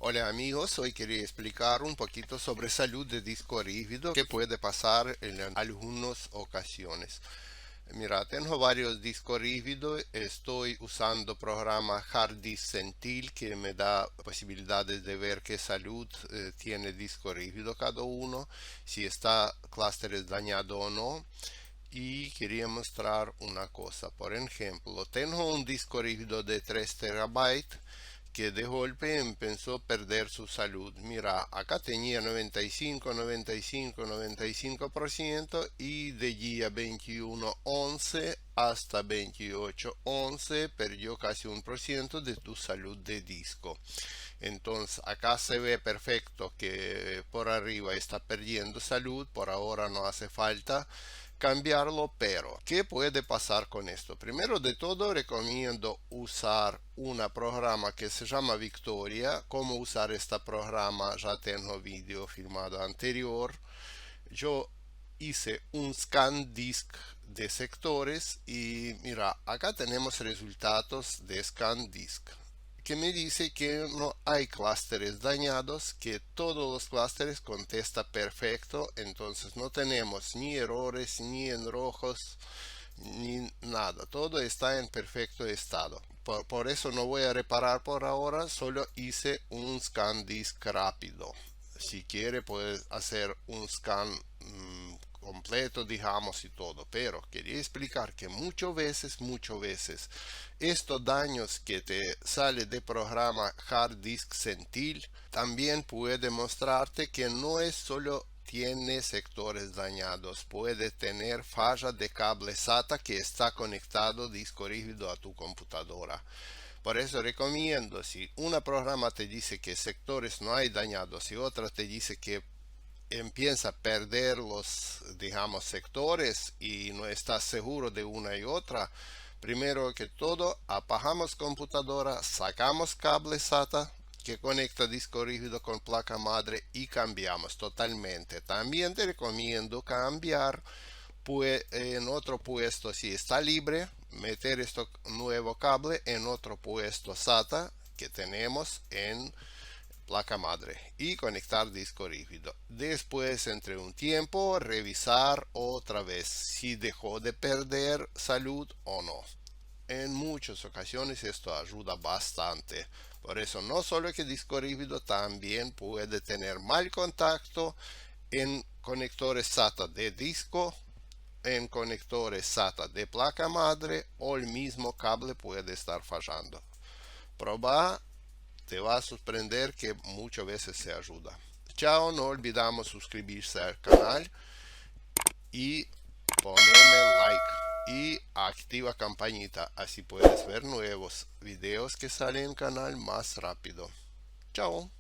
Hola amigos, hoy quería explicar un poquito sobre salud de disco rígido que puede pasar en algunas ocasiones. Mira, tengo varios discos rígidos, estoy usando programa Hard Disk Centil que me da posibilidades de ver qué salud tiene disco rígido cada uno, si está clústeres dañado o no. Y quería mostrar una cosa, por ejemplo, tengo un disco rígido de 3 terabytes que de golpe empezó a perder su salud. Mira, acá tenía 95, 95, 95% y de día 21:11 hasta 28:11 perdió casi 1% de tu salud de disco. Entonces acá se ve perfecto que por arriba está perdiendo salud, por ahora no hace falta cambiarlo, pero ¿qué puede pasar con esto? Primero de todo recomiendo usar un programa que se llama Victoria. Cómo usar este programa ya tengo vídeo filmado anterior. Yo hice un scan disk de sectores y mira, acá tenemos resultados de scan disk que me dice que no hay clústeres dañados, que todos los clústeres contesta perfecto, entonces no tenemos ni errores, ni en rojos, ni nada, todo está en perfecto estado. Por eso no voy a reparar por ahora, solo hice un scan disk rápido. Si quiere puedes hacer un scan completo, digamos, y todo, pero quería explicar que muchas veces estos daños que te sale de programa Hard Disk Centil también puede mostrarte que no es solo tiene sectores dañados, puede tener falla de cable SATA que está conectado disco rígido a tu computadora. Por eso recomiendo, si una programa te dice que sectores no hay dañados y otra te dice que empieza a perder los, digamos, sectores y no estás seguro de una y otra, primero que todo apagamos computadora, sacamos cable SATA que conecta disco rígido con placa madre y cambiamos totalmente. También te recomiendo cambiar en otro puesto, si está libre, meter este nuevo cable en otro puesto SATA que tenemos en placa madre y conectar disco rígido. Después, entre un tiempo, revisar otra vez si dejó de perder salud o no. En muchas ocasiones esto ayuda bastante. Por eso no solo que disco rígido también puede tener mal contacto en conectores SATA de disco, en conectores SATA de placa madre, o el mismo cable puede estar fallando. Proba, te va a sorprender que muchas veces se ayuda. Chao, no olvidamos suscribirse al canal y ponerme like y activa campanita, así puedes ver nuevos videos que salen en el canal más rápido. Chao.